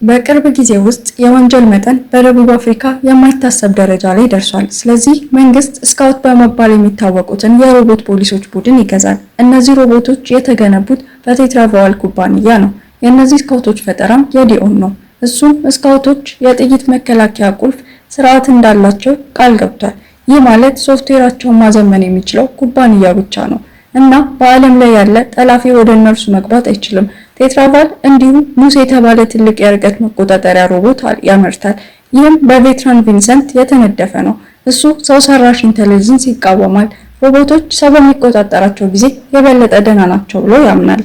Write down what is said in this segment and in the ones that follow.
በቅርብ ጊዜ ውስጥ የወንጀል መጠን በደቡብ አፍሪካ የማይታሰብ ደረጃ ላይ ደርሷል። ስለዚህ መንግስት ስካውት በመባል የሚታወቁትን የሮቦት ፖሊሶች ቡድን ይገዛል። እነዚህ ሮቦቶች የተገነቡት በቴትራቫዋል ኩባንያ ነው። የእነዚህ ስካውቶች ፈጠራም የዲኦን ነው። እሱም ስካውቶች የጥይት መከላከያ ቁልፍ ስርዓት እንዳላቸው ቃል ገብቷል። ይህ ማለት ሶፍትዌራቸውን ማዘመን የሚችለው ኩባንያ ብቻ ነው እና በዓለም ላይ ያለ ጠላፊ ወደ እነርሱ መግባት አይችልም። ቴትራቫል እንዲሁም ሙስ የተባለ ትልቅ የርቀት መቆጣጠሪያ ሮቦት ያመርታል። ይህም በቬትራን ቪንሰንት የተነደፈ ነው። እሱ ሰው ሰራሽ ኢንተለጀንስ ይቃወማል። ሮቦቶች ሰው በሚቆጣጠራቸው ጊዜ የበለጠ ደህና ናቸው ብሎ ያምናል።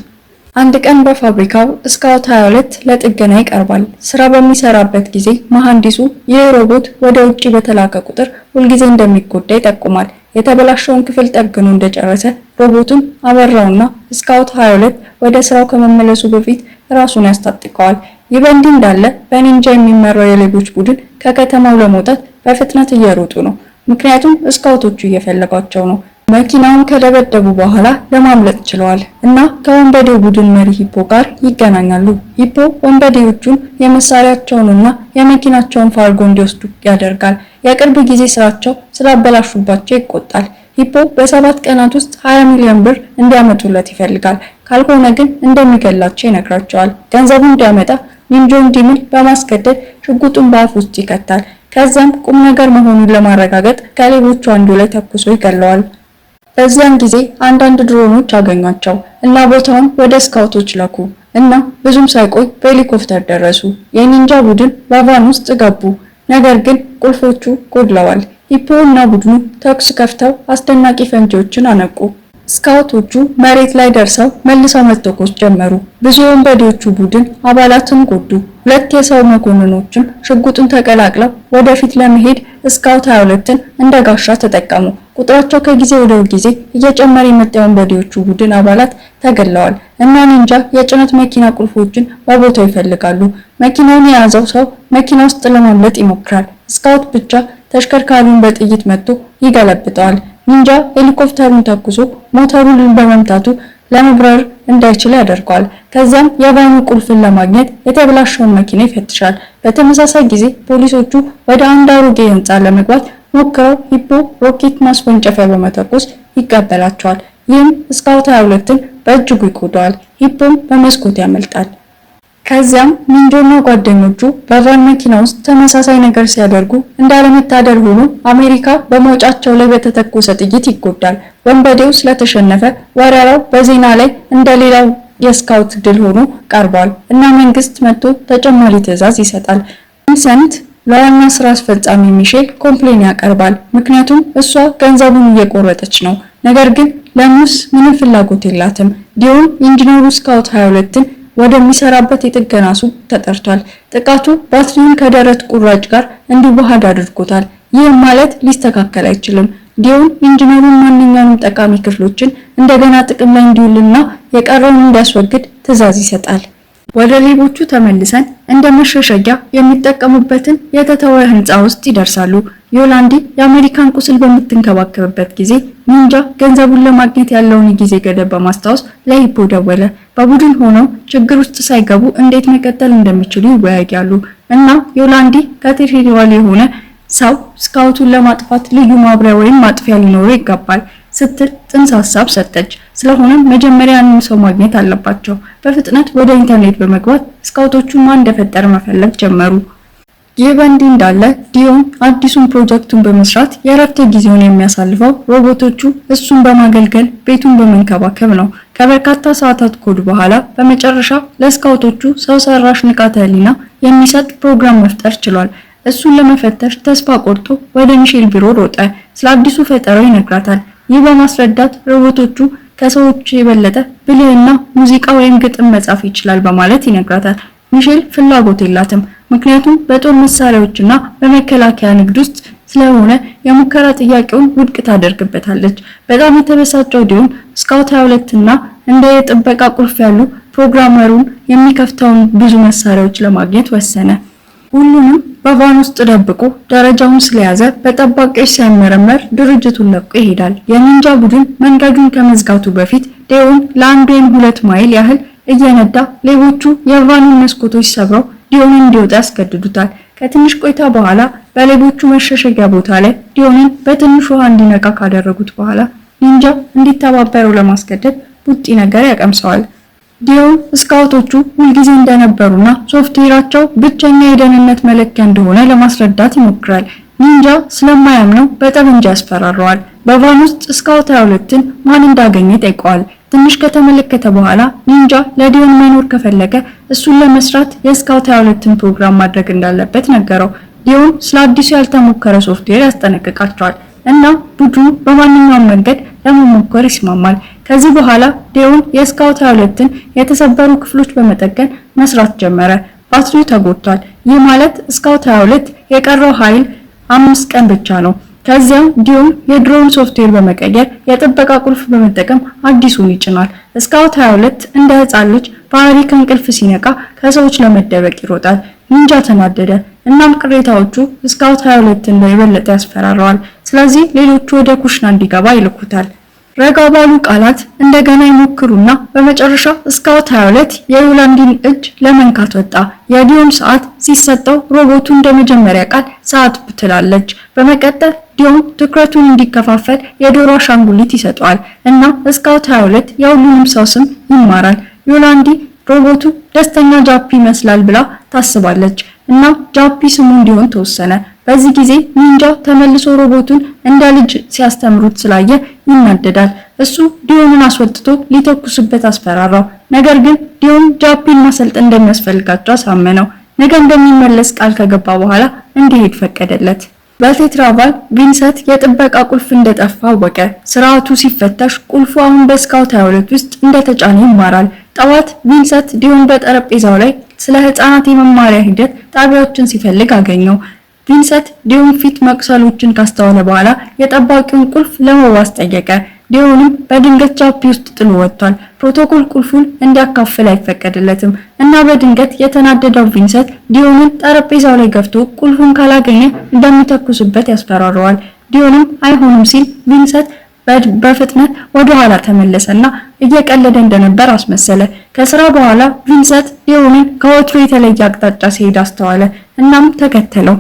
አንድ ቀን በፋብሪካው ስካውት 22 ለጥገና ይቀርባል። ስራ በሚሰራበት ጊዜ መሐንዲሱ ይህ ሮቦት ወደ ውጪ በተላከ ቁጥር ሁልጊዜ እንደሚጎዳ ይጠቁማል። የተበላሸውን ክፍል ጠግኖ እንደጨረሰ ሮቦቱን አበራውና ስካውት 22 ወደ ስራው ከመመለሱ በፊት ራሱን ያስታጥቀዋል። ይህ በእንዲህ እንዳለ በኒንጃ የሚመራው የሌቦች ቡድን ከከተማው ለመውጣት በፍጥነት እየሮጡ ነው፣ ምክንያቱም ስካውቶቹ እየፈለጓቸው ነው። መኪናውን ከደበደቡ በኋላ ለማምለጥ ችለዋል እና ከወንበዴው ቡድን መሪ ሂፖ ጋር ይገናኛሉ። ሂፖ ወንበዴዎቹን የመሳሪያቸውንና የመኪናቸውን ፋርጎ እንዲወስዱ ያደርጋል። የቅርብ ጊዜ ስራቸው ስላበላሹባቸው ይቆጣል። ሂፖ በ7 ቀናት ውስጥ 20 ሚሊዮን ብር እንዲያመጡለት ይፈልጋል። ካልሆነ ግን እንደሚገላቸው ይነግራቸዋል። ገንዘቡን እንዲያመጣ ኒንጆን ዲምን በማስገደድ ሽጉጡን በአፍ ውስጥ ይከታል። ከዛም ቁም ነገር መሆኑን ለማረጋገጥ ከሌቦቹ አንዱ ላይ ተኩሶ ይገለዋል። በዚያን ጊዜ አንዳንድ ድሮኖች አገኟቸው እና ቦታውን ወደ ስካውቶች ላኩ እና ብዙም ሳይቆይ በሄሊኮፕተር ደረሱ። የኒንጃ ቡድን በቫን ውስጥ ገቡ፣ ነገር ግን ቁልፎቹ ጎድለዋል። ሂፖ እና ቡድኑ ተኩስ ከፍተው አስደናቂ ፈንጂዎችን አነቁ። ስካውቶቹ መሬት ላይ ደርሰው መልሰው መተኮስ ጀመሩ። ብዙ የወንበዴዎቹ ቡድን አባላትን ጎዱ። 2 የሰው መኮንኖችም ሽጉጡን ተቀላቅለው ወደፊት ለመሄድ ስካውት 22ን እንደ ጋሻ ተጠቀሙ። ቁጥራቸው ከጊዜ ወደ ጊዜ እየጨመረ የመጣ የወንበዴዎቹ ቡድን አባላት ተገለዋል እና ኒንጃ የጭነት መኪና ቁልፎችን በቦታው ይፈልጋሉ። መኪናውን የያዘው ሰው መኪና ውስጥ ለማምለጥ ይሞክራል። ስካውት ብቻ ተሽከርካሪውን በጥይት መትቶ ይገለብጠዋል። ኒንጃ ሄሊኮፕተሩን ተኩሶ ሞተሩን በመምታቱ ለመብረር እንዳይችል ያደርገዋል። ከዚያም የቫኑ ቁልፍን ለማግኘት የተበላሸውን መኪና ይፈትሻል። በተመሳሳይ ጊዜ ፖሊሶቹ ወደ አንድ አሮጌ ህንጻ ለመግባት ሞክረው ሂፖ ሮኬት ማስወንጨፊያ በመተኮስ ይቀበላቸዋል። ይህም ስካውት 22ን በእጅጉ ይጎዳዋል። ሂፖም በመስኮት ያመልጣል። ከዚያም ኒንጆና ጓደኞቹ በቫን መኪና ውስጥ ተመሳሳይ ነገር ሲያደርጉ እንዳለመታደል ሆኖ አሜሪካ በመውጫቸው ላይ በተተኮሰ ጥይት ይጎዳል። ወንበዴው ስለተሸነፈ ወረራው በዜና ላይ እንደሌላው የስካውት ድል ሆኖ ቀርቧል እና መንግስት መጥቶ ተጨማሪ ትዕዛዝ ይሰጣል። ቪንሰንት ለዋና ስራ አስፈጻሚ ሚሼል ኮምፕሌን ያቀርባል፣ ምክንያቱም እሷ ገንዘቡን እየቆረጠች ነው። ነገር ግን ለሙስ ምንም ፍላጎት የላትም። ዲዮን ኢንጂነሩ ስካውት 22ን ወደሚሰራበት የጥገና ሱቅ ተጠርቷል። ጥቃቱ ባትሪውን ከደረት ቁራጭ ጋር እንዲዋሃድ አድርጎታል። ይህ ማለት ሊስተካከል አይችልም። ዲዮን ኢንጂነሩን ማንኛውንም ጠቃሚ ክፍሎችን እንደገና ጥቅም ላይ እንዲውልና የቀረውን እንዲያስወግድ ትዕዛዝ ይሰጣል። ወደ ሌቦቹ ተመልሰን እንደ መሸሸጊያ የሚጠቀሙበትን የተተወ ህንጻ ውስጥ ይደርሳሉ። ዮላንዲ የአሜሪካን ቁስል በምትንከባከብበት ጊዜ ኒንጃ ገንዘቡን ለማግኘት ያለውን ጊዜ ገደብ በማስታወስ ለሂፖ ደወለ። በቡድን ሆነው ችግር ውስጥ ሳይገቡ እንዴት መቀጠል እንደሚችሉ ይወያያሉ እና ዮላንዲ ከቴትራቫል የሆነ ሰው ስካውቱን ለማጥፋት ልዩ ማብሪያ ወይም ማጥፊያ ሊኖረው ይገባል ስትል ጥንሰ ሐሳብ ሰጠች። ስለሆነም መጀመሪያ ያንን ሰው ማግኘት አለባቸው። በፍጥነት ወደ ኢንተርኔት በመግባት ስካውቶቹን ማን እንደፈጠረ መፈለግ ጀመሩ። ይህ በእንዲህ እንዳለ ዲዮን አዲሱን ፕሮጀክቱን በመስራት የእረፍት ጊዜውን የሚያሳልፈው ሮቦቶቹ እሱን በማገልገል ቤቱን በመንከባከብ ነው። ከበርካታ ሰዓታት ኮድ በኋላ በመጨረሻ ለስካውቶቹ ሰው ሰራሽ ንቃተ ህሊና የሚሰጥ ፕሮግራም መፍጠር ችሏል። እሱን ለመፈተሽ ተስፋ ቆርጦ ወደ ሚሼል ቢሮ ሮጠ። ስለ አዲሱ ፈጠራው ይነግራታል። ይህ በማስረዳት ሮቦቶቹ ከሰዎች የበለጠ ብልህና ሙዚቃ ወይም ግጥም መጻፍ ይችላል በማለት ይነግራታል። ሚሼል ፍላጎት የላትም፣ ምክንያቱም በጦር መሳሪያዎችና በመከላከያ ንግድ ውስጥ ስለሆነ የሙከራ ጥያቄውን ውድቅ ታደርግበታለች። በጣም የተበሳጨው ዲዮን ስካውት 22ና እንደ የጥበቃ ቁልፍ ያሉ ፕሮግራመሩን የሚከፍተውን ብዙ መሳሪያዎች ለማግኘት ወሰነ። ሁሉንም በቫን ውስጥ ደብቆ ደረጃውን ስለያዘ በጠባቂዎች ሳይመረመር ድርጅቱን ለቆ ይሄዳል። የኒንጃ ቡድን መንገዱን ከመዝጋቱ በፊት ዲዮን ለ1 ወይም 2 ማይል ያህል እየነዳ ሌቦቹ የቫኑን መስኮቶች ሰብረው ዲዮንን እንዲወጣ ያስገድዱታል። ከትንሽ ቆይታ በኋላ በሌቦቹ መሸሸጊያ ቦታ ላይ ዲዮንን በትንሽ ውሃ እንዲነቃ ካደረጉት በኋላ ኒንጃ እንዲተባበረው ለማስገደድ ቡጢ ነገር ያቀምሰዋል። ዲዮን ስካውቶቹ ሁልጊዜ እንደነበሩና ሶፍትዌራቸው ብቸኛ የደህንነት መለኪያ እንደሆነ ለማስረዳት ይሞክራል። ኒንጃ ስለማያምነው በጠመንጃ ያስፈራረዋል። በቫን ውስጥ ስካውት 22ን ማን እንዳገኘ ጠይቀዋል። ትንሽ ከተመለከተ በኋላ ኒንጃ ለዲዮን መኖር ከፈለገ እሱን ለመስራት የስካውት 22ን ፕሮግራም ማድረግ እንዳለበት ነገረው። ዲዮን ስለ አዲሱ ያልተሞከረ ሶፍትዌር ያስጠነቅቃቸዋል እና ቡድኑ በማንኛውም መንገድ ለመሞከር ይስማማል። ከዚህ በኋላ ዲዮን የስካውት 22ን የተሰበሩ ክፍሎች በመጠገን መስራት ጀመረ። ባትሪው ተጎድቷል። ይህ ማለት ስካውት 22 የቀረው ኃይል 5 ቀን ብቻ ነው። ከዚያም ዲዮን የድሮውን ሶፍትዌር በመቀየር የጥበቃ ቁልፍ በመጠቀም አዲሱን ይጭናል። ስካውት 22 እንደ ሕፃን ልጅ ባህሪ ከእንቅልፍ ሲነቃ ከሰዎች ለመደበቅ ይሮጣል። ኒንጃ ተናደደ። እናም ቅሬታዎቹ ስካውት 22ን የበለጠ ያስፈራረዋል። ስለዚህ ሌሎቹ ወደ ኩሽና እንዲገባ ይልኩታል። ረጋ ባሉ ቃላት እንደገና ይሞክሩና በመጨረሻ ስካውት 22 የዮላንዲን እጅ ለመንካት ወጣ። የዲዮን ሰዓት ሲሰጠው ሮቦቱ እንደመጀመሪያ ቃል ሰዓት ትላለች። በመቀጠል ዲዮን ትኩረቱን እንዲከፋፈል የዶሮ አሻንጉሊት ይሰጠዋል እና ስካውት 22 የሁሉንም ሰው ስም ይማራል። ዮላንዲ ሮቦቱ ደስተኛ ጃፒ ይመስላል ብላ ታስባለች እና ጃፒ ስሙ እንዲሆን ተወሰነ። በዚህ ጊዜ ኒንጃ ተመልሶ ሮቦቱን እንደ ልጅ ሲያስተምሩት ስላየ ይናደዳል። እሱ ዲዮንን አስወጥቶ ሊተኩስበት አስፈራራው። ነገር ግን ዲዮን ጃፒን ማሰልጠን እንደሚያስፈልጋቸው አሳመነው። ነገ እንደሚመለስ ቃል ከገባ በኋላ እንዲሄድ ፈቀደለት። በቴትራቫል ቪንሰንት የጥበቃ ቁልፍ እንደጠፋ አወቀ። ስርዓቱ ሲፈተሽ ቁልፉ አሁን በስካውት 22 ውስጥ እንደተጫነ ይማራል። ጠዋት ቪንሰንት ዲዮን በጠረጴዛው ላይ ስለ ህፃናት የመማሪያ ሂደት ጣቢያዎችን ሲፈልግ አገኘው። ቪንሰንት ዲዮን ፊት መቅሰሎችን ካስተዋለ በኋላ የጠባቂውን ቁልፍ ለመዋስ ጠየቀ። ዲዮንም በድንገት ጃፒ ውስጥ ጥሎ ወጥቷል። ፕሮቶኮል ቁልፉን እንዲያካፍል አይፈቀድለትም እና በድንገት የተናደደው ቪንሰንት ዲዮንን ጠረጴዛው ላይ ገፍቶ ቁልፉን ካላገኘ እንደሚተኩስበት ያስፈራረዋል። ዲዮንም አይሆንም ሲል ቪንሰንት በፍጥነት ወደ ኋላ ተመለሰና እየቀለደ እንደነበር አስመሰለ። ከስራ በኋላ ቪንሰንት ዲዮንን ከወትሮ የተለየ አቅጣጫ ሲሄድ አስተዋለ። እናም ተከተለው።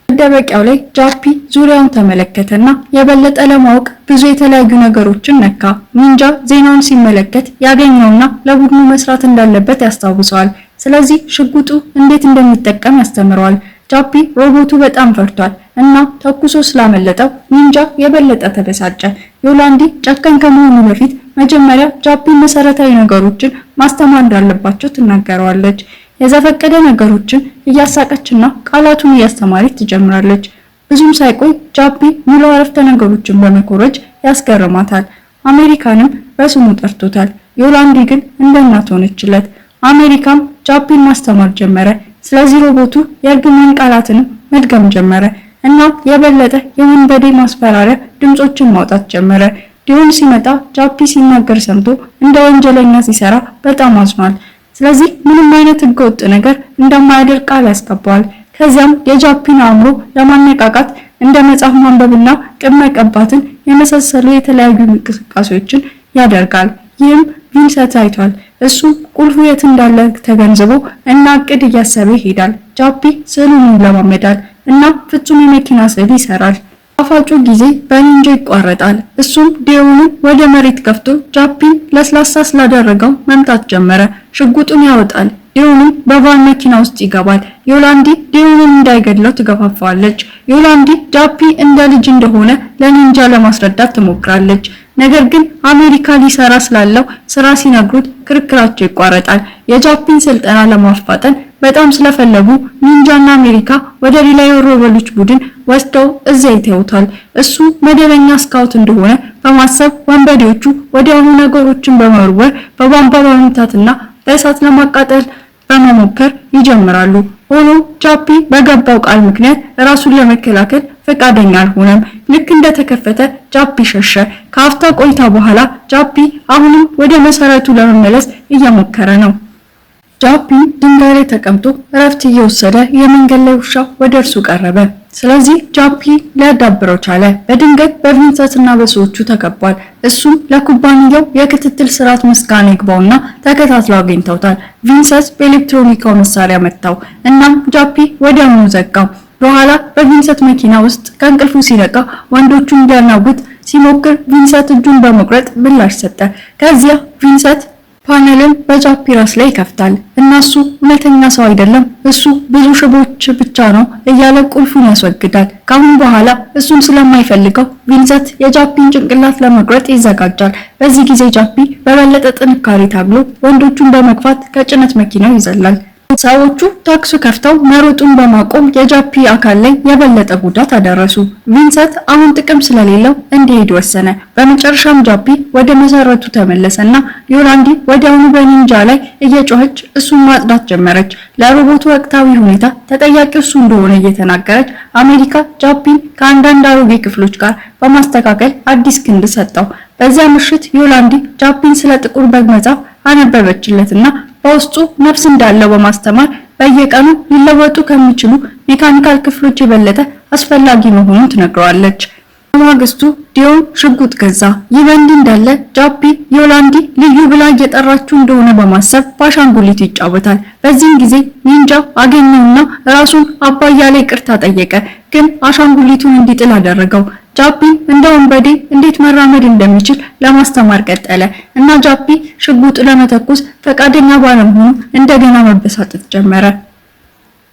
መደበቂያው ላይ ጃፒ ዙሪያውን ተመለከተና የበለጠ ለማወቅ ብዙ የተለያዩ ነገሮችን ነካ። ኒንጃ ዜናውን ሲመለከት ያገኘውና ለቡድኑ መስራት እንዳለበት ያስታውሰዋል። ስለዚህ ሽጉጡ እንዴት እንደሚጠቀም ያስተምረዋል። ጃፒ ሮቦቱ በጣም ፈርቷል እና ተኩሶ ስላመለጠው ኒንጃ የበለጠ ተበሳጨ። ዮላንዲ ጨካኝ ከመሆኑ በፊት መጀመሪያ ጃፒ መሰረታዊ ነገሮችን ማስተማር እንዳለባቸው ትናገረዋለች። የዘፈቀደ ነገሮችን እያሳቀችና ቃላቱን እያስተማረች ትጀምራለች። ብዙም ሳይቆይ ጃፒ ሙሉ አረፍተ ነገሮችን በመኮረጅ ያስገርማታል። አሜሪካንም በስሙ ጠርቶታል። ዮላንዲ ግን እንደ እናት ሆነችለት። አሜሪካም ጃፒን ማስተማር ጀመረ። ስለዚህ ሮቦቱ የእርግማን ቃላትን መድገም ጀመረ እና የበለጠ የወንበዴ ማስፈራሪያ ድምጾችን ማውጣት ጀመረ። ዲዮን ሲመጣ ጃፒ ሲናገር ሰምቶ እንደ ወንጀለኛ ሲሰራ በጣም አዝኗል። ስለዚህ ምንም አይነት ህገወጥ ነገር እንደማያደርግ ቃል ያስገባዋል። ከዚያም የጃፒን አእምሮ ለማነቃቃት እንደ መጽሐፍ ማንበብና ቅብ መቀባትን የመሳሰሉ የተለያዩ እንቅስቃሴዎችን ያደርጋል። ይህም ቪንሰንት አይቷል። እሱ ቁልፉ የት እንዳለ ተገንዝቦ እና እቅድ እያሰበ ይሄዳል። ጃፒ ስዕሉን ይለማመዳል እና ፍጹም የመኪና ስዕል ይሰራል። ጣፋጩ ጊዜ በኒንጃ ይቋረጣል። እሱም ዲዮንን ወደ መሬት ከፍቶ ጃፒን ለስላሳ ስላደረገው መምታት ጀመረ። ሽጉጡን ያወጣል። ዲዮንም በቫን መኪና ውስጥ ይገባል። ዮላንዲ ዲዮንን እንዳይገድለው ትገፋፋለች። ዮላንዲ ጃፒ እንደ ልጅ እንደሆነ ለኒንጃ ለማስረዳት ትሞክራለች። ነገር ግን አሜሪካ ሊሰራ ስላለው ስራ ሲነግሩት ክርክራቸው ይቋረጣል። የጃፒን ስልጠና ለማፋጠን በጣም ስለፈለጉ ኒንጃና አሜሪካ ወደ ሌላ የወሮበሎች ቡድን ወስደው እዚያ ይተውታል። እሱ መደበኛ ስካውት እንደሆነ በማሰብ ወንበዴዎቹ ወዲያውኑ ነገሮችን በመወርወር በቧንቧ በመምታትና በእሳት ለማቃጠል በመሞከር ይጀምራሉ። ሆኖም ጃፒ በገባው ቃል ምክንያት ራሱን ለመከላከል ፈቃደኛ አልሆነም። ልክ እንደተከፈተ ጃፒ ሸሸ። ከአፍታ ቆይታ በኋላ ጃፒ አሁንም ወደ መሰረቱ ለመመለስ እየሞከረ ነው። ጃፒ ድንጋይ ላይ ተቀምጦ እረፍት እየወሰደ የመንገድ ላይ ውሻ ወደ እርሱ ቀረበ። ስለዚህ ጃፒ ሊያዳብረው ቻለ። በድንገት በቪንሰንትና በሰዎቹ ተከቧል። እሱም ለኩባንያው የክትትል ስርዓት ምስጋና ይግባውና ተከታትለው አግኝተውታል። ቪንሰንት በኤሌክትሮኒካው መሳሪያ መታው። እናም ጃፒ ወዲያውኑ ዘጋው። በኋላ በቪንሰንት መኪና ውስጥ ከእንቅልፉ ሲነቃ ወንዶቹን ሊያናውጥ ሲሞክር ቪንሰንት እጁን በመቁረጥ ምላሽ ሰጠ። ከዚያ ቪንሰንት ፓነልን በጃፒ ራስ ላይ ይከፍታል እና እሱ እውነተኛ ሰው አይደለም፣ እሱ ብዙ ሽቦች ብቻ ነው እያለ ቁልፉን ያስወግዳል። ካሁን በኋላ እሱን ስለማይፈልገው ቪንሰንት የጃፒን ጭንቅላት ለመቁረጥ ይዘጋጃል። በዚህ ጊዜ ጃፒ በበለጠ ጥንካሬ ታግሎ ወንዶቹን በመግፋት ከጭነት መኪናው ይዘላል። ሰዎቹ ታክሱ ከፍተው መሮጡን በማቆም የጃፒ አካል ላይ የበለጠ ጉዳት አደረሱ። ቪንሰንት አሁን ጥቅም ስለሌለው እንዲሄድ ወሰነ። በመጨረሻም ጃፒ ወደ መሰረቱ ተመለሰና ዮላንዲ ወዲያውኑ በኒንጃ ላይ እየጮኸች እሱን ማጽዳት ጀመረች። ለሮቦቱ ወቅታዊ ሁኔታ ተጠያቂ እሱ እንደሆነ እየተናገረች አሜሪካ ጃፒን ከአንዳንድ አሮጌ ክፍሎች ጋር በማስተካከል አዲስ ክንድ ሰጠው። በዚያ ምሽት ዮላንዲ ጃፒን ስለ ጥቁር በግ መጽሐፍ አነበበችለትና በውስጡ ነፍስ እንዳለው በማስተማር በየቀኑ ሊለወጡ ከሚችሉ ሜካኒካል ክፍሎች የበለጠ አስፈላጊ መሆኑን ትነግረዋለች። በማግስቱ ዲዮን ሽጉጥ ገዛ። ይህ በእንዲህ እንዳለ ጃፒ ዮላንዲ ልዩ ብላ እየጠራችው እንደሆነ በማሰብ በአሻንጉሊቱ ይጫወታል። በዚህም ጊዜ ኒንጃ አገኘውና ራሱን አባያ ላይ ይቅርታ ጠየቀ፣ ግን አሻንጉሊቱን እንዲጥል አደረገው። ጃፒ እንደ ወንበዴ እንዴት መራመድ እንደሚችል ለማስተማር ቀጠለ እና ጃፒ ሽጉጥ ለመተኮስ ፈቃደኛ ባለመሆኑ እንደገና መበሳጨት ጀመረ።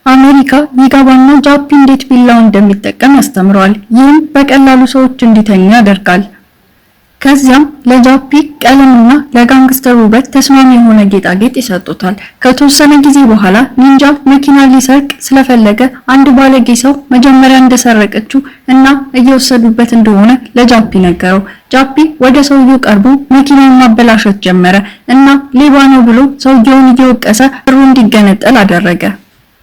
አሜሪካ ይገባና ጃፒ እንዴት ቢላው እንደሚጠቀም ያስተምረዋል። ይህም በቀላሉ ሰዎች እንዲተኙ ያደርጋል። ከዚያም ለጃፒ ቀለምና ለጋንግስተር ውበት ተስማሚ የሆነ ጌጣጌጥ ይሰጡታል። ከተወሰነ ጊዜ በኋላ ኒንጃ መኪና ሊሰርቅ ስለፈለገ አንድ ባለጌ ሰው መጀመሪያ እንደሰረቀችው እና እየወሰዱበት እንደሆነ ለጃፒ ነገረው። ጃፒ ወደ ሰውየው ቀርቦ መኪናውን ማበላሸት ጀመረ እና ሌባ ነው ብሎ ሰውየውን እየወቀሰ ብሩ እንዲገነጠል አደረገ።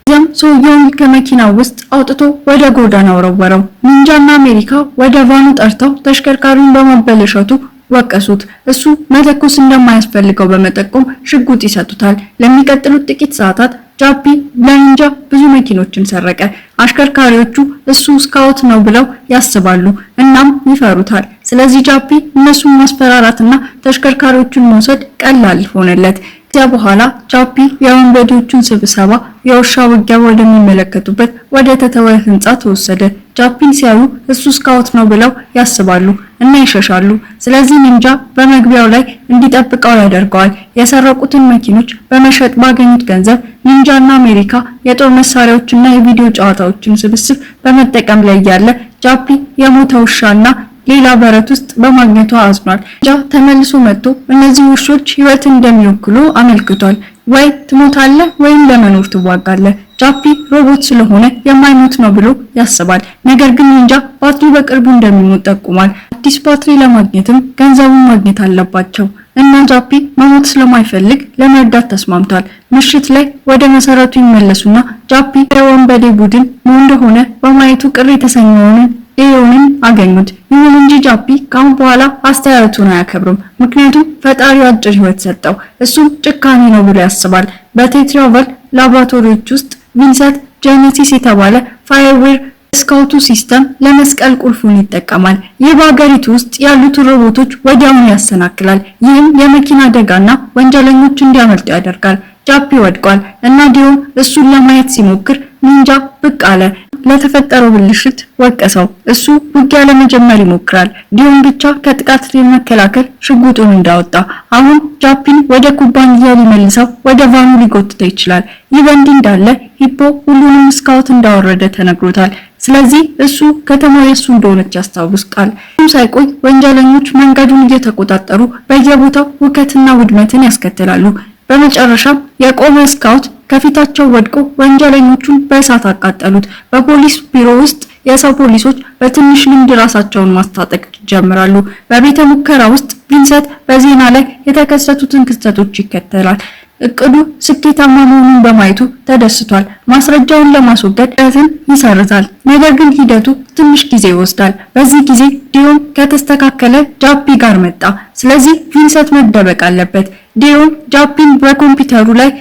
ከዚያም ሰውየውን ከመኪናው ውስጥ አውጥቶ ወደ ጎዳና ወረወረው። ኒንጃና አሜሪካ ወደ ቫኑ ጠርተው ተሽከርካሪውን በማበላሸቱ ወቀሱት። እሱ መተኮስ እንደማያስፈልገው በመጠቆም ሽጉጥ ይሰጡታል። ለሚቀጥሉት ጥቂት ሰዓታት ጃፒ ለኒንጃ ብዙ መኪኖችን ሰረቀ። አሽከርካሪዎቹ እሱ ስካውት ነው ብለው ያስባሉ እናም ይፈሩታል። ስለዚህ ጃፒ እነሱን ማስፈራራትና ተሽከርካሪዎቹን መውሰድ ቀላል ሆነለት። ከዚያ በኋላ ጃፒ የወንበዴዎቹን ስብሰባ የውሻ ውጊያ ወደሚመለከቱበት ወደ ተተወ ህንጻ ተወሰደ። ጃፒን ሲያዩ እሱ ስካውት ነው ብለው ያስባሉ እና ይሸሻሉ። ስለዚህ ኒንጃ በመግቢያው ላይ እንዲጠብቀው ያደርገዋል። የሰረቁትን መኪኖች በመሸጥ ባገኙት ገንዘብ ኒንጃና አሜሪካ የጦር መሳሪያዎችና የቪዲዮ ጨዋታዎችን ስብስብ በመጠቀም ላይ ያለ ጃፒ የሞተ ውሻና ሌላ በረት ውስጥ በማግኘቱ አዝኗል። ኒንጃ ተመልሶ መጥቶ እነዚህ ውሾች ህይወት እንደሚወክሉ አመልክቷል። ወይ ትሞታለህ ወይም ለመኖር ትዋጋለህ። ጃፒ ሮቦት ስለሆነ የማይሞት ነው ብሎ ያስባል። ነገር ግን ኒንጃ ባትሪ በቅርቡ እንደሚሞት ጠቁሟል። አዲስ ባትሪ ለማግኘትም ገንዘቡን ማግኘት አለባቸው እና ጃፒ መሞት ስለማይፈልግ ለመርዳት ተስማምቷል። ምሽት ላይ ወደ መሰረቱ ይመለሱና ጃፒ የወንበዴ ቡድን ምን እንደሆነ በማየቱ ቅር የተሰኘውን ዲዮንን አገኙት። ይሁን እንጂ ጃፒ ካሁን በኋላ አስተያየቱን አያከብርም፣ ምክንያቱም ፈጣሪው አጭር ህይወት ሰጠው። እሱም ጭካኔ ነው ብሎ ያስባል። በቴትራቨል ላቦራቶሪዎች ውስጥ ቪንሰንት ጄኔሲስ የተባለ ፋየርዌር ስካውቱ ሲስተም ለመስቀል ቁልፉን ይጠቀማል። ይህ በአገሪቱ ውስጥ ያሉት ሮቦቶች ወዲያውኑ ያሰናክላል። ይህም የመኪና አደጋና ወንጀለኞች እንዲያመልጡ ያደርጋል። ጃፒ ወድቋል እና ዲዮን እሱን ለማየት ሲሞክር ኒንጃ ብቅ አለ። ለተፈጠረው ብልሽት ወቀሰው። እሱ ውጊያ ለመጀመር ይሞክራል። ዲዮን ብቻ ከጥቃት ለመከላከል ሽጉጡን እንዳወጣ። አሁን ጃፒን ወደ ኩባንያው ሊመልሰው ወደ ቫኑ ሊጎትተው ይችላል። ይህ በእንዲህ እንዳለ ሂፖ ሁሉንም ስካውት እንዳወረደ ተነግሮታል። ስለዚህ እሱ ከተማው የሱ እንደሆነች ያስታውቃል። ሳይቆይ ወንጀለኞች መንገዱን እየተቆጣጠሩ በየቦታው ሁከትና ውድመትን ያስከትላሉ። በመጨረሻም የቆመ ስካውት ከፊታቸው ወድቆ ወንጀለኞቹን በእሳት አቃጠሉት። በፖሊስ ቢሮ ውስጥ የሰው ፖሊሶች በትንሽ ልምድ ራሳቸውን ማስታጠቅ ይጀምራሉ። በቤተ ሙከራ ውስጥ ቪንሰንት በዜና ላይ የተከሰቱትን ክስተቶች ይከተላል። እቅዱ ስኬታማ መሆኑን በማየቱ ተደስቷል። ማስረጃውን ለማስወገድ ሂደትን ይሰርዛል። ነገር ግን ሂደቱ ትንሽ ጊዜ ይወስዳል። በዚህ ጊዜ ዲዮን ከተስተካከለ ጃፒ ጋር መጣ። ስለዚህ ቪንሰንት መደበቅ አለበት። ዲዮን ጃፒን በኮምፒውተሩ ላይ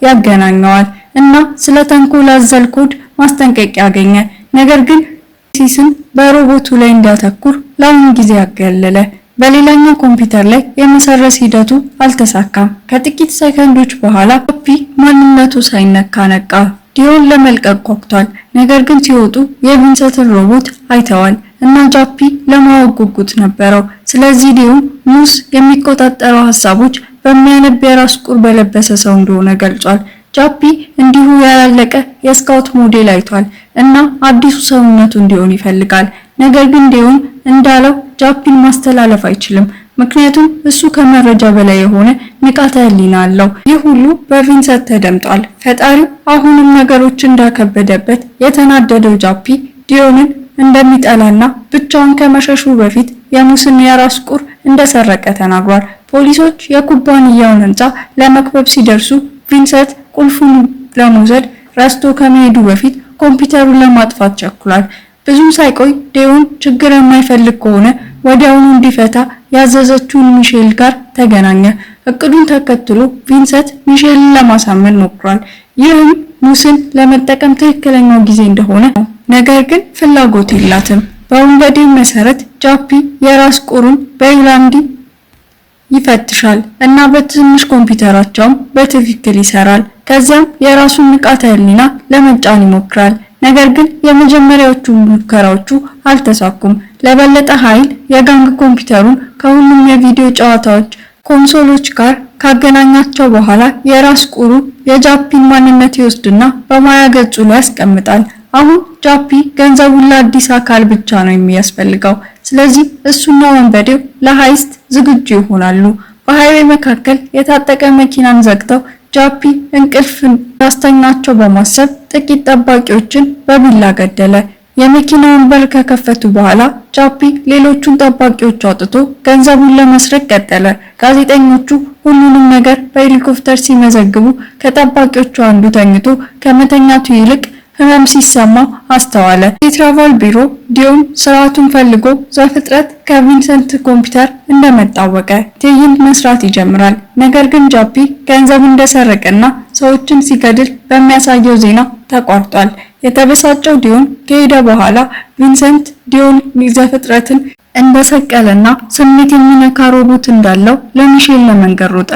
ያገናኘዋል እና ስለ ተንኮል አዘል ኮድ ማስጠንቀቂያ ያገኘ። ነገር ግን ሲስን በሮቦቱ ላይ እንዲያተኩር ለአሁኑ ጊዜ ያገለለ። በሌላኛው ኮምፒውተር ላይ የመሰረዝ ሂደቱ አልተሳካም። ከጥቂት ሰከንዶች በኋላ ጃፒ ማንነቱ ሳይነካ ነቃ። ዲዮን ለመልቀቅ ጓጉቷል። ነገር ግን ሲወጡ የቪንሰንትን ሮቦት አይተዋል እና ጃፒ ለማወቅ ጉጉት ነበረው። ስለዚህ ዲዮን ሙስ የሚቆጣጠረው ሀሳቦች በሚያነብ የራስ ቁር በለበሰ ሰው እንደሆነ ገልጿል። ጃፒ እንዲሁ ያላለቀ የስካውት ሞዴል አይቷል እና አዲሱ ሰውነቱ እንዲሆን ይፈልጋል። ነገር ግን ዲዮን እንዳለው ጃፒን ማስተላለፍ አይችልም፣ ምክንያቱም እሱ ከመረጃ በላይ የሆነ ንቃተ ህሊና አለው። ይህ ሁሉ በቪንሰንት ተደምጧል። ፈጣሪው አሁንም ነገሮች እንዳከበደበት የተናደደው ጃፒ ዲዮንን እንደሚጠላና ብቻውን ከመሸሹ በፊት የሙስን የራስ ቁር እንደሰረቀ ተናግሯል። ፖሊሶች የኩባንያውን ህንፃ ለመክበብ ሲደርሱ ቪንሰንት ቁልፉን ለመውሰድ ረስቶ ከመሄዱ በፊት ኮምፒውተሩን ለማጥፋት ቸኩሏል። ብዙም ሳይቆይ ዲዮን ችግር የማይፈልግ ከሆነ ወዲያውኑ እንዲፈታ ያዘዘችውን ሚሼል ጋር ተገናኘ። እቅዱን ተከትሎ ቪንሰንት ሚሼልን ለማሳመን ሞክሯል። ይህም ሙስን ለመጠቀም ትክክለኛው ጊዜ እንደሆነ ነው። ነገር ግን ፍላጎት የላትም። በወንበዴው መሰረት ጃፒ የራስ ቁሩን በዩላንዲ ይፈትሻል እና በትንሽ ኮምፒውተራቸውም በትክክል ይሰራል። ከዚያም የራሱን ንቃተ ህሊና ለመጫን ይሞክራል። ነገር ግን የመጀመሪያዎቹ ሙከራዎቹ አልተሳኩም። ለበለጠ ኃይል የጋንግ ኮምፒውተሩን ከሁሉም የቪዲዮ ጨዋታዎች ኮንሶሎች ጋር ካገናኛቸው በኋላ የራስ ቁሩ የጃፒን ማንነት ይወስድና በማያ ገጹ ላይ ያስቀምጣል። አሁን ጃፒ ገንዘቡን ለአዲስ አካል ብቻ ነው የሚያስፈልገው። ስለዚህ እሱና ወንበዴው ለሃይስት ዝግጁ ይሆናሉ። በሃይዌይ መካከል የታጠቀ መኪናን ዘግተው ጃፒ እንቅልፍ እንዳስተኛቸው በማሰብ ጥቂት ጠባቂዎችን በቢላ ገደለ። የመኪናውን በር ከከፈቱ በኋላ ጃፒ ሌሎቹን ጠባቂዎች አውጥቶ ገንዘቡን ለመስረቅ ቀጠለ። ጋዜጠኞቹ ሁሉንም ነገር በሄሊኮፕተር ሲመዘግቡ ከጠባቂዎቹ አንዱ ተኝቶ ከመተኛቱ ይልቅ ህመም ሲሰማው አስተዋለ። የትራቫል ቢሮ ዲዮን ስርዓቱን ፈልጎ ዘፍጥረት ከቪንሰንት ኮምፒውተር እንደመጣወቀ ትዕይንት መስራት ይጀምራል። ነገር ግን ጃፒ ገንዘብ እንደሰረቀና ሰዎችን ሲገድል በሚያሳየው ዜና ተቋርጧል። የተበሳጨው ዲዮን ከሄደ በኋላ ቪንሰንት ዲዮን ዘፍጥረትን እንደሰቀለና ስሜት የሚነካ ሮቦት እንዳለው ለሚሼል ለመንገር ሮጠ።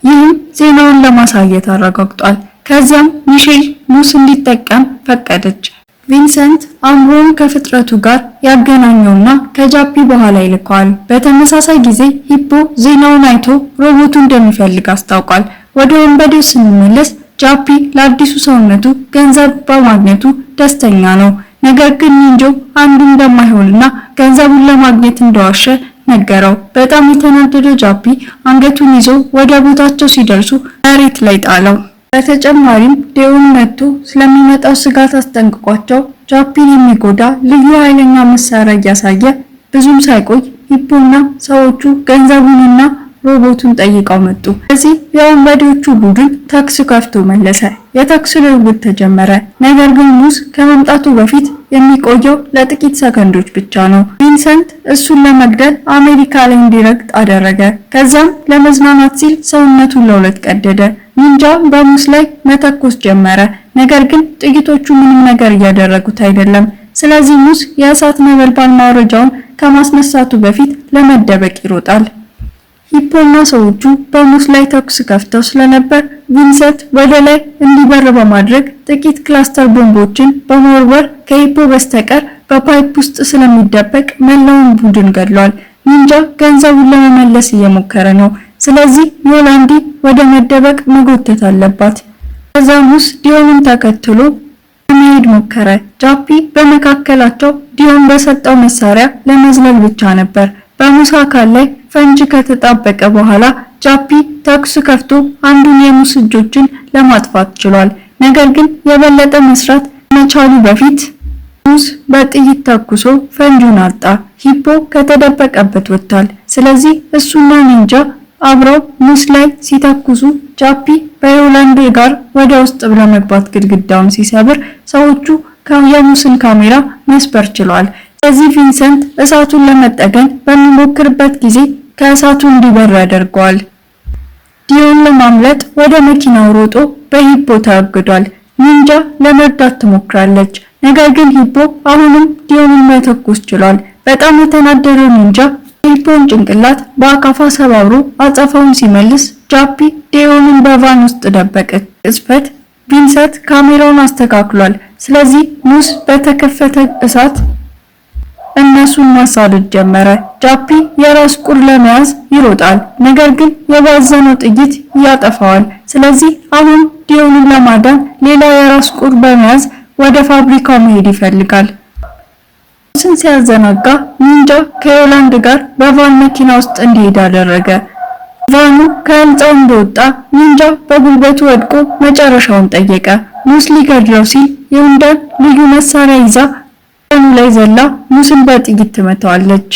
ይህም ዜናውን ለማሳየት አረጋግጧል። ከዚያም ሚሼል ሙስ እንዲጠቀም ፈቀደች። ቪንሰንት አምሮን ከፍጥረቱ ጋር ያገናኘውና ከጃፒ በኋላ ይልከዋል። በተመሳሳይ ጊዜ ሂፖ ዜናውን አይቶ ሮቦቱ እንደሚፈልግ አስታውቋል። ወደ ወንበዴው ስንመለስ ጃፒ ለአዲሱ ሰውነቱ ገንዘብ በማግኘቱ ደስተኛ ነው። ነገር ግን ኒንጆ አንዱ እንደማይሆንና ገንዘቡን ለማግኘት እንደዋሸ ነገረው። በጣም የተናደደው ጃፒ አንገቱን ይዞ ወደ ቦታቸው ሲደርሱ መሬት ላይ ጣለው። በተጨማሪም ዲዮን መጥቶ ስለሚመጣው ስጋት አስጠንቅቋቸው ጃፒን የሚጎዳ ልዩ ኃይለኛ መሳሪያ እያሳየ ብዙም ሳይቆይ ሂፖና ሰዎቹ ገንዘቡንና ሮቦቱን ጠይቀው መጡ። ስለዚህ የወንበዴዎቹ ቡድን ታክስ ከፍቶ መለሰ። የታክስ ልውውጥ ተጀመረ። ነገር ግን ሙስ ከመምጣቱ በፊት የሚቆየው ለጥቂት ሰከንዶች ብቻ ነው። ቪንሰንት እሱን ለመግደል አሜሪካ ላይ እንዲረግጥ አደረገ። ከዛም ለመዝናናት ሲል ሰውነቱን ለሁለት ቀደደ። ኒንጃ በሙስ ላይ መተኮስ ጀመረ። ነገር ግን ጥቂቶቹ ምንም ነገር እያደረጉት አይደለም። ስለዚህ ሙስ የእሳት ነበልባል ማውረጃውን ከማስነሳቱ በፊት ለመደበቅ ይሮጣል። ሂፖና ሰዎቹ በሙስ ላይ ተኩስ ከፍተው ስለነበር ቪንሰንት ወደ ላይ እንዲበር በማድረግ ጥቂት ክላስተር ቦምቦችን በመወርወር ከሂፖ በስተቀር በፓይፕ ውስጥ ስለሚደበቅ መላውን ቡድን ገድሏል። ኒንጃ ገንዘቡን ለመመለስ እየሞከረ ነው። ስለዚህ ዮላንዲ ወደ መደበቅ መጎተት አለባት። ከዛ ሙስ ዲዮንን ተከትሎ ለመሄድ ሞከረ። ጃፒ በመካከላቸው ዲዮን በሰጠው መሳሪያ ለመዝለል ብቻ ነበር። በሙስ አካል ላይ ፈንጅ ከተጣበቀ በኋላ ጃፒ ተኩስ ከፍቶ አንዱን የሙስ እጆችን ለማጥፋት ችሏል። ነገር ግን የበለጠ መስራት መቻሉ በፊት ሙስ በጥይት ተኩሶ ፈንጁን አጣ። ሂፖ ከተደበቀበት ወጥቷል። ስለዚህ እሱና ኒንጃ አብረው ሙስ ላይ ሲተኩሱ ጃፒ በዮላንዲ ጋር ወደ ውስጥ በመግባት ግድግዳውን ሲሰብር ሰዎቹ የሙስን ካሜራ መስበር ችለዋል። ስለዚህ ቪንሰንት እሳቱን ለመጠገን በሚሞክርበት ጊዜ ከእሳቱ እንዲበር ያደርገዋል። ዲዮን ለማምለጥ ወደ መኪናው ሮጦ በሂፖ ታግዷል። ኒንጃ ለመርዳት ትሞክራለች። ነገር ግን ሂፖ አሁንም ዲዮንን መተኮስ ችሏል። በጣም የተናደደው ኒንጃ ሂፖን ጭንቅላት በአካፋ ሰባብሮ አጸፋውን ሲመልስ ጃፒ ዲዮንን በቫን ውስጥ ደበቀ። ቅጽበት ቪንሰንት ካሜራውን አስተካክሏል። ስለዚህ ሙስ በተከፈተ እሳት እነሱን ማሳደድ ጀመረ። ጃፒ የራስ ቁር ለመያዝ ይሮጣል፣ ነገር ግን የባዘነው ጥይት ያጠፋዋል። ስለዚህ አሁን ዲዮንን ለማዳን ሌላ የራስ ቁር በመያዝ ወደ ፋብሪካው መሄድ ይፈልጋል። ሙስን ሲያዘናጋ ኒንጃ ከዮላንድ ጋር በቫን መኪና ውስጥ እንዲሄድ አደረገ። ቫኑ ከህንጻው እንደወጣ ኒንጃ በጉልበቱ ወድቆ መጨረሻውን ጠየቀ። ሙስ ሊገድለው ሲል የሁንዳን ልዩ መሳሪያ ይዛ ቫኑ ላይ ዘላ ሙስን በጥይት ትመታዋለች።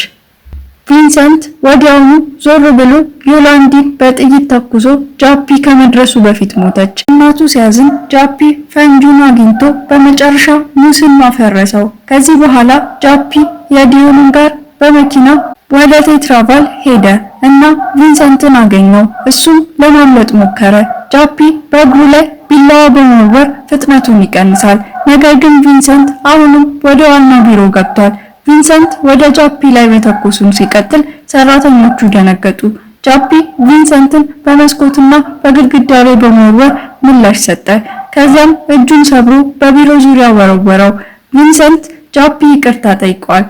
ቪንሰንት ወዲያውኑ ዞር ብሎ ዮላንዲን በጥይት ተኩሶ ጃፒ ከመድረሱ በፊት ሞተች። እናቱ ሲያዝን ጃፒ ፈንጁን አግኝቶ በመጨረሻ ሙስን ማፈረሰው። ከዚህ በኋላ ጃፒ የዲዮንን ጋር በመኪና ወደ ቴትራቫል ሄደ እና ቪንሰንትን አገኘው። እሱም ለማምለጥ ሞከረ። ጃፒ በእግሩ ላይ ቢላዋ በመወርወር ፍጥነቱን ይቀንሳል። ነገር ግን ቪንሰንት አሁንም ወደ ዋና ቢሮ ገብቷል። ቪንሰንት ወደ ጃፒ ላይ መተኮሱን ሲቀጥል ሰራተኞቹ ደነገጡ። ጃፒ ቪንሰንትን በመስኮትና በግድግዳ ላይ በመወርወር ምላሽ ሰጠ። ከዚያም እጁን ሰብሮ በቢሮ ዙሪያ ወረወረው። ቪንሰንት ጃፒ ይቅርታ ጠይቋል።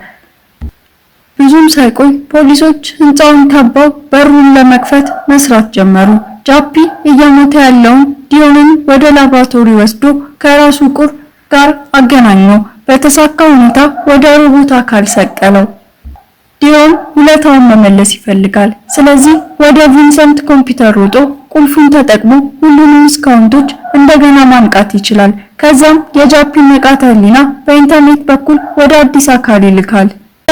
ብዙም ሳይቆይ ፖሊሶች ህንጻውን ከበው በሩን ለመክፈት መስራት ጀመሩ። ጃፒ እየሞተ ያለውን ዲዮንን ወደ ላቦራቶሪ ወስዶ ከራሱ ቁር ጋር አገናኘው። በተሳካ ሁኔታ ወደ ሮቦት አካል ሰቀለው። ዲዮን ውለታውን መመለስ ይፈልጋል። ስለዚህ ወደ ቪንሰንት ኮምፒውተር ሮጦ ቁልፉን ተጠቅሞ ሁሉንም ስካውንቶች እንደገና ማንቃት ይችላል። ከዛም የጃፒን ንቃተ ህሊና በኢንተርኔት በኩል ወደ አዲስ አካል ይልካል።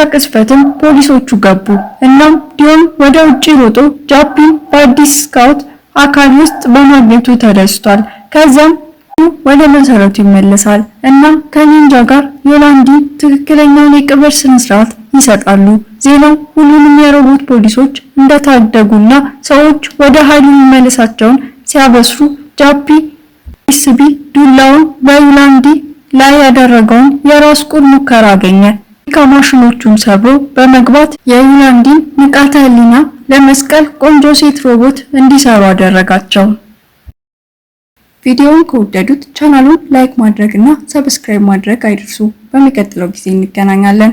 ቅጽበትም ፖሊሶቹ ገቡ። እናም ዲዮን ወደ ውጪ ሮጦ ጃፒን በአዲስ ስካውት አካል ውስጥ በማግኘቱ ተደስቷል። ከዛም ወደ መሰረቱ ይመለሳል እና ከኒንጃ ጋር ዮላንዲ ትክክለኛውን የቅብር ስነ ስርዓት ይሰጣሉ። ዜናው ሁሉንም የሮቦት ፖሊሶች እንደታደጉና ሰዎች ወደ ኃይሉ መመለሳቸውን ሲያበስሩ ጃፒ ኤስቢ ዱላውን በዮላንዲ ላይ ያደረገውን የራስ ቁር ሙከራ አገኘ። ከማሽኖቹን ሰብሮ በመግባት የዮላንዲን ንቃተ ህሊና ለመስቀል ቆንጆ ሴት ሮቦት እንዲሰሩ አደረጋቸው። ቪዲዮውን ከወደዱት ቻናሉን ላይክ ማድረግ እና ሰብስክራይብ ማድረግ አይርሱ። በሚቀጥለው ጊዜ እንገናኛለን።